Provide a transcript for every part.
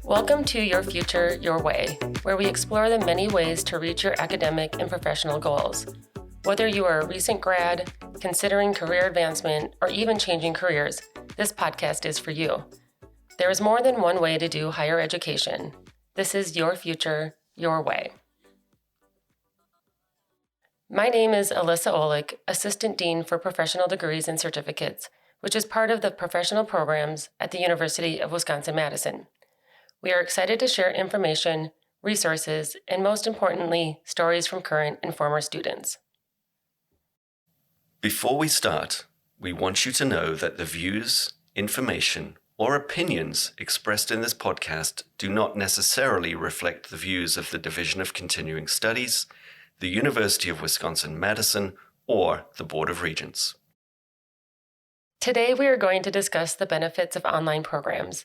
Welcome to Your Future, Your Way, where we explore the many ways to reach your academic and professional goals. Whether you are a recent grad, considering career advancement, or even changing careers, this podcast is for you. There is more than one way to do higher education. This is Your Future, Your Way. My name is Alyssa Olick, Assistant Dean for Professional Degrees and Certificates, which is part of the professional programs at the University of Wisconsin-Madison. We are excited to share information, resources, and most importantly, stories from current and former students. Before we start, we want you to know that the views, information, or opinions expressed in this podcast do not necessarily reflect the views of the Division of Continuing Studies, the University of Wisconsin-Madison, or the Board of Regents. Today, we are going to discuss the benefits of online programs.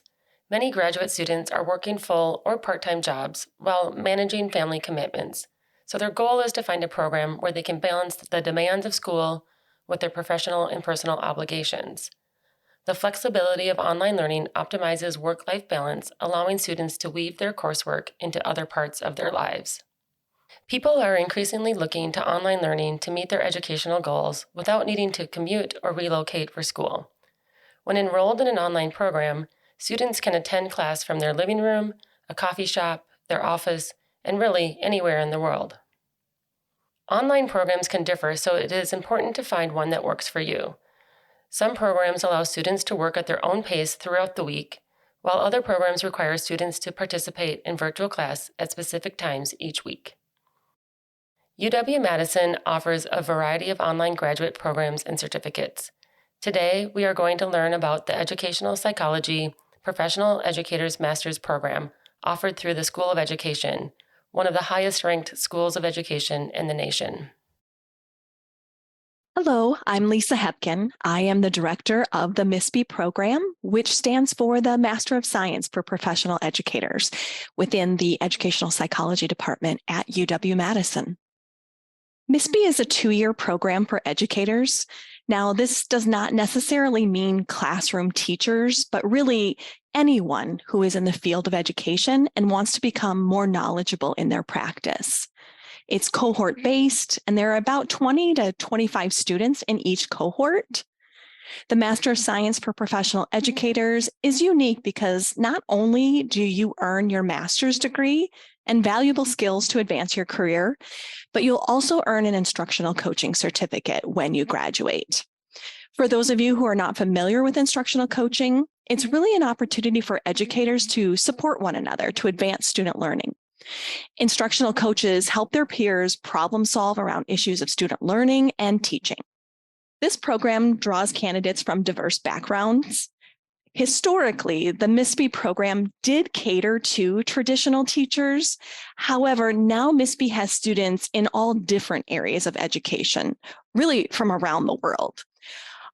Many graduate students are working full or part-time jobs while managing family commitments. So their goal is to find a program where they can balance the demands of school with their professional and personal obligations. The flexibility of online learning optimizes work-life balance, allowing students to weave their coursework into other parts of their lives. People are increasingly looking to online learning to meet their educational goals without needing to commute or relocate for school. When enrolled in an online program, students can attend class from their living room, a coffee shop, their office, and really anywhere in the world. Online programs can differ, so it is important to find one that works for you. Some programs allow students to work at their own pace throughout the week, while other programs require students to participate in virtual class at specific times each week. UW-Madison offers a variety of online graduate programs and certificates. Today, we are going to learn about the Educational Psychology Professional Educators Master's Program offered through the School of Education, one of the highest-ranked schools of education in the nation. Hello, I'm Lisa Hepkin. I am the director of the MISPE program, which stands for the Master of Science for Professional Educators within the Educational Psychology Department at UW-Madison. MISPE is a 2-year program for educators. Now, this does not necessarily mean classroom teachers, but really anyone who is in the field of education and wants to become more knowledgeable in their practice. It's cohort-based, and there are about 20 to 25 students in each cohort. The Master of Science for Professional Educators is unique because not only do you earn your master's degree and valuable skills to advance your career, but you'll also earn an instructional coaching certificate when you graduate. For those of you who are not familiar with instructional coaching, it's really an opportunity for educators to support one another to advance student learning. Instructional coaches help their peers problem solve around issues of student learning and teaching. This program draws candidates from diverse backgrounds. Historically, the MISPE program did cater to traditional teachers. However, now MISPE has students in all different areas of education, really from around the world.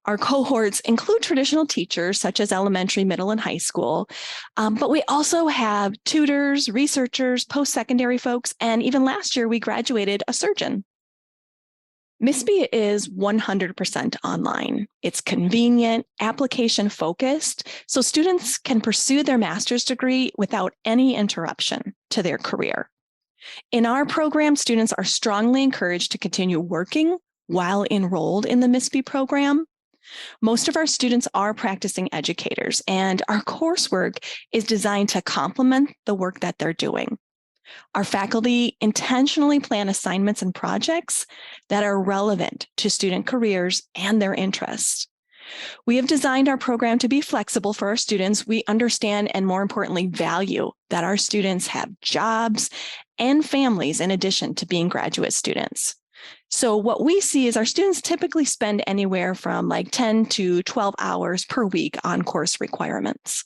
Our cohorts include traditional teachers such as elementary, middle, and high school, but we also have tutors, researchers, post-secondary folks, and even last year we graduated a surgeon. MISPE is 100% online. It's convenient, application-focused, so students can pursue their master's degree without any interruption to their career. In our program, students are strongly encouraged to continue working while enrolled in the MISPE program. Most of our students are practicing educators, and our coursework is designed to complement the work that they're doing. Our faculty intentionally plan assignments and projects that are relevant to student careers and their interests. We have designed our program to be flexible for our students. We understand and, more importantly, value that our students have jobs and families in addition to being graduate students. So what we see is our students typically spend anywhere from 10 to 12 hours per week on course requirements.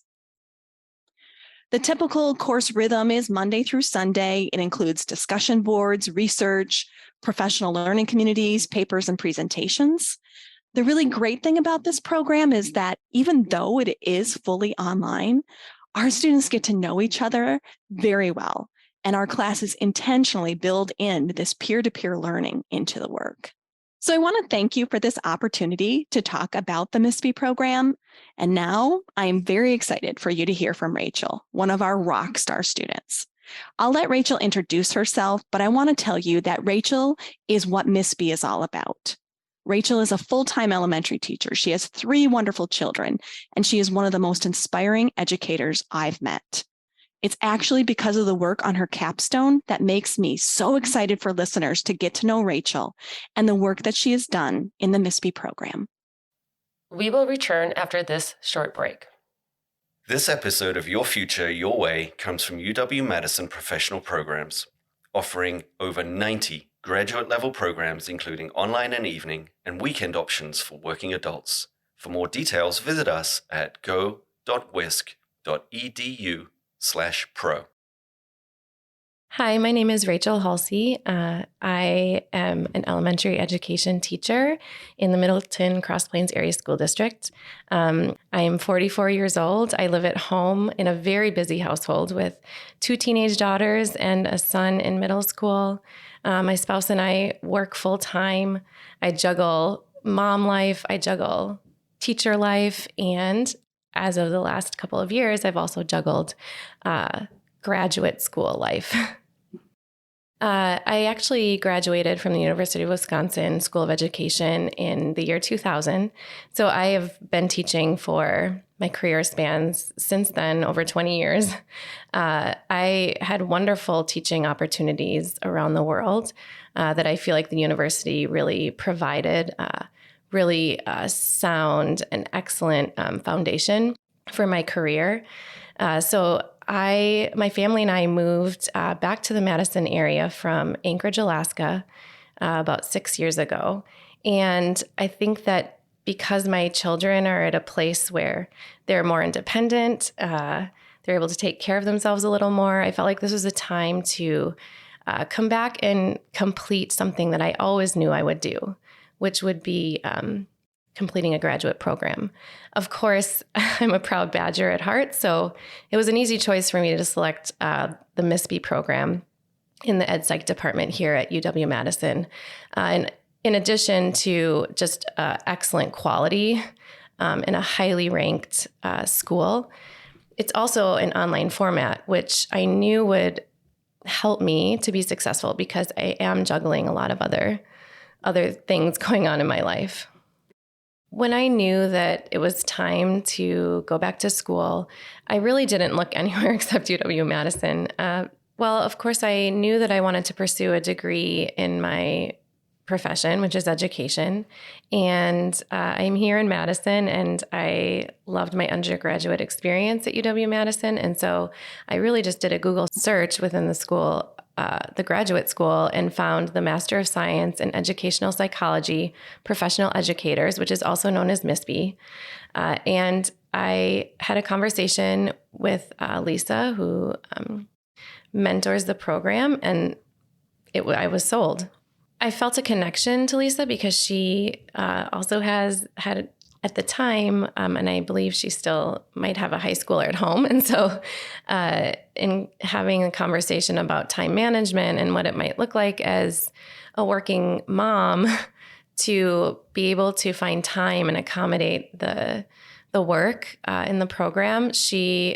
The typical course rhythm is Monday through Sunday. It includes discussion boards, research, professional learning communities, papers, and presentations. The really great thing about this program is that even though it is fully online, our students get to know each other very well, and our classes intentionally build in this peer-to-peer learning into the work. So I want to thank you for this opportunity to talk about the MISP program. And now I am very excited for you to hear from Rachel, one of our rock star students. I'll let Rachel introduce herself, but I want to tell you that Rachel is what MISP is all about. Rachel is a full-time elementary teacher. She has 3 wonderful children, and she is one of the most inspiring educators I've met. It's actually because of the work on her capstone that makes me so excited for listeners to get to know Rachel and the work that she has done in the MISP program. We will return after this short break. This episode of Your Future, Your Way comes from UW-Madison Professional Programs, offering over 90 graduate-level programs including online and evening and weekend options for working adults. For more details, visit us at go.wisc.edu/pro. Hi, my name is Rachel Halsey. I am an elementary education teacher in the Middleton Cross Plains Area School District. I am 44 years old. I live at home in a very busy household with 2 teenage daughters and a son in middle school. My spouse and I work full time. I juggle mom life, I juggle teacher life, and as of the last couple of years, I've also juggled graduate school life. I actually graduated from the University of Wisconsin School of Education in the year 2000. So I have been teaching for my career spans since then, over 20 years. I had wonderful teaching opportunities around the world that I feel like the university really provided really sound and excellent foundation for my career. So my family and I moved back to the Madison area from Anchorage, Alaska, about 6 years ago. And I think that because my children are at a place where they're more independent, they're able to take care of themselves a little more, I felt like this was a time to come back and complete something that I always knew I would do, which would be completing a graduate program. Of course, I'm a proud Badger at heart, so it was an easy choice for me to select the MISP program in the Ed Psych department here at UW-Madison. And in addition to just excellent quality in a highly ranked school, it's also an online format, which I knew would help me to be successful because I am juggling a lot of other things going on in my life. When I knew that it was time to go back to school, I really didn't look anywhere except UW-Madison. Well, of course, I knew that I wanted to pursue a degree in my profession, which is education. And I'm here in Madison, and I loved my undergraduate experience at UW-Madison. And so I really just did a Google search within the school, the graduate school, and found the Master of Science in Educational Psychology, Professional Educators, which is also known as MISP. And I had a conversation with Lisa, who mentors the program, and I was sold. I felt a connection to Lisa because she also had at the time, and I believe she still might have a high schooler at home. And so in having a conversation about time management and what it might look like as a working mom to be able to find time and accommodate the work in the program, she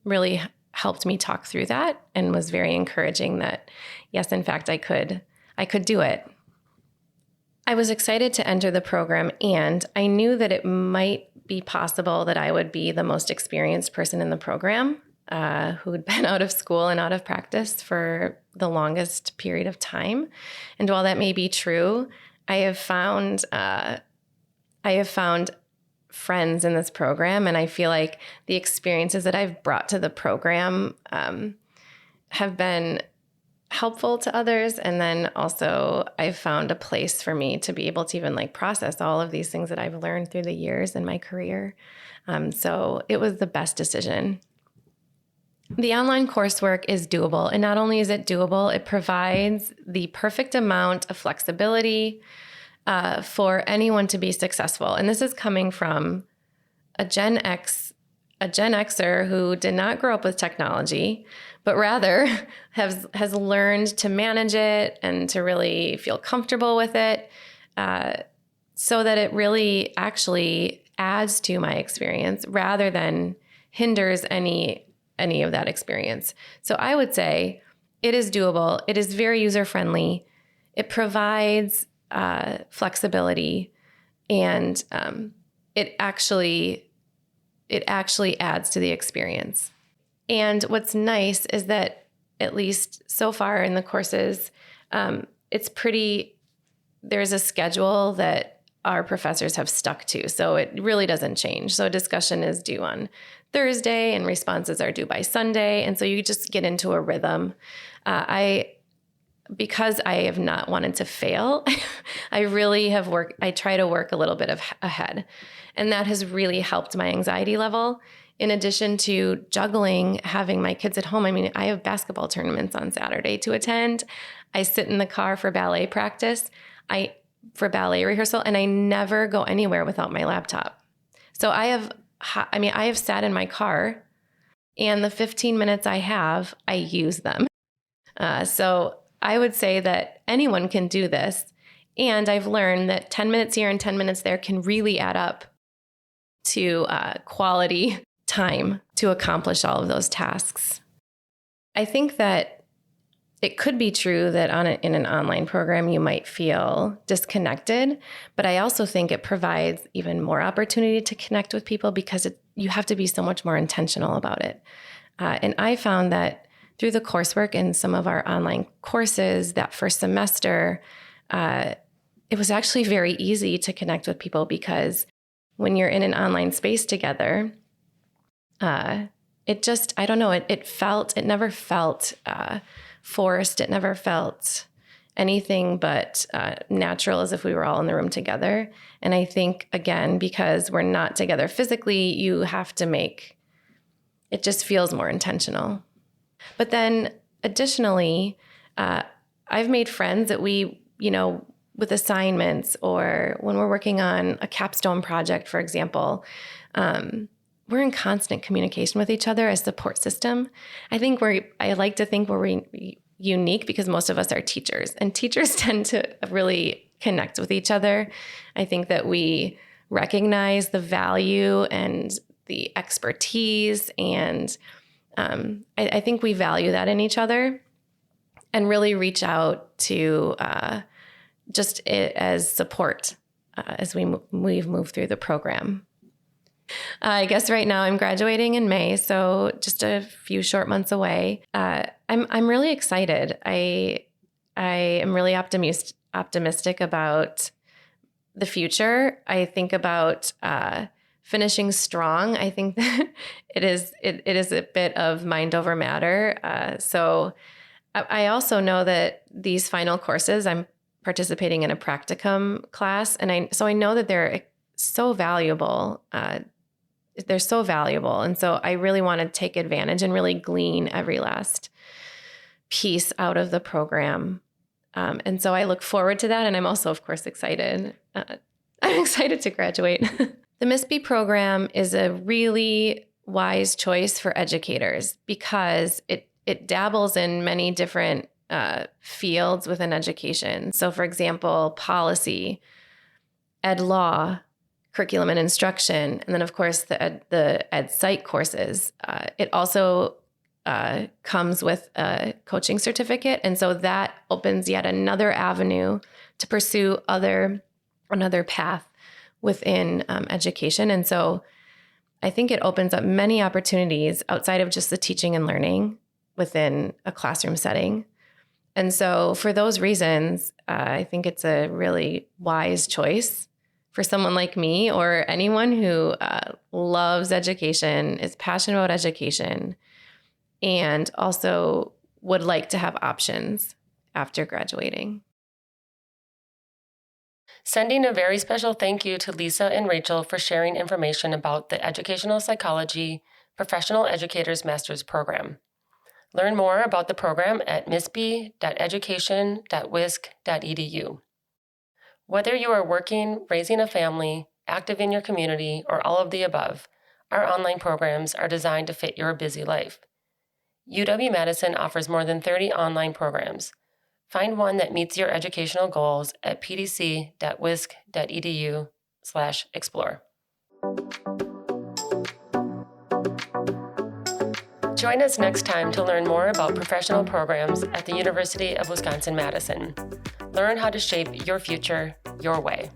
really helped me talk through that and was very encouraging that, yes, in fact, I could do it. I was excited to enter the program, and I knew that it might be possible that I would be the most experienced person in the program who had been out of school and out of practice for the longest period of time. And while that may be true, I have found friends in this program, and I feel like the experiences that I've brought to the program have been helpful to others. And then also I've found a place for me to be able to even process all of these things that I've learned through the years in my career. So it was the best decision. The online coursework is doable. And not only is it doable, it provides the perfect amount of flexibility for anyone to be successful. And this is coming from a Gen Xer who did not grow up with technology, but rather has learned to manage it and to really feel comfortable with it. so that it really actually adds to my experience rather than hinders any of that experience. So I would say it is doable. It is very user-friendly. It provides flexibility, and it actually adds to the experience. And what's nice is that, at least so far in the courses, there's a schedule that our professors have stuck to. So it really doesn't change. So discussion is due on Thursday and responses are due by Sunday. And so you just get into a rhythm. Because I have not wanted to fail, I try to work a little bit ahead. And that has really helped my anxiety level. In addition to juggling, having my kids at home. I mean, I have basketball tournaments on Saturday to attend. I sit in the car for ballet practice, for ballet rehearsal, and I never go anywhere without my laptop. So I have sat in my car, and the 15 minutes I use them. So I would say that anyone can do this. And I've learned that 10 minutes here and 10 minutes there can really add up to quality time to accomplish all of those tasks. I think that it could be true that in an online program, you might feel disconnected, but I also think it provides even more opportunity to connect with people because you have to be so much more intentional about it. And I found that through the coursework in some of our online courses that first semester, it was actually very easy to connect with people because when you're in an online space together, it never felt forced. It never felt anything but natural, as if we were all in the room together. And I think, again, because we're not together physically, it just feels more intentional. But then additionally, I've made friends that with assignments or when we're working on a capstone project, for example, we're in constant communication with each other as support system. I like to think we're unique because most of us are teachers, and teachers tend to really connect with each other. I think that we recognize the value and the expertise, and I think we value that in each other and really reach out to just it as support as we've moved through the program. I guess right now I'm graduating in May, so just a few short months away. I'm really excited. I am really optimistic about the future. I think about finishing strong. I think that it is a bit of mind over matter. So I also know that these final courses, I'm participating in a practicum class, and I know that they're so valuable. They're so valuable. And so I really want to take advantage and really glean every last piece out of the program. And so I look forward to that. And I'm also, of course, excited. I'm excited to graduate. The MISP program is a really wise choice for educators because it dabbles in many different fields within education. So, for example, policy, ed law, curriculum and instruction, and then, of course, the ed psych courses. It also comes with a coaching certificate, and so that opens yet another avenue to pursue another path within education. And so I think it opens up many opportunities outside of just the teaching and learning within a classroom setting. And so for those reasons, I think it's a really wise choice for someone like me or anyone who loves education, is passionate about education, and also would like to have options after graduating. Sending a very special thank you to Lisa and Rachel for sharing information about the Educational Psychology Professional Educators Master's Program. Learn more about the program at misp.education.wisc.edu. Whether you are working, raising a family, active in your community, or all of the above, our online programs are designed to fit your busy life. UW-Madison offers more than 30 online programs. Find one that meets your educational goals at pdc.wisc.edu/explore. Join us next time to learn more about professional programs at the University of Wisconsin-Madison. Learn how to shape your future your way.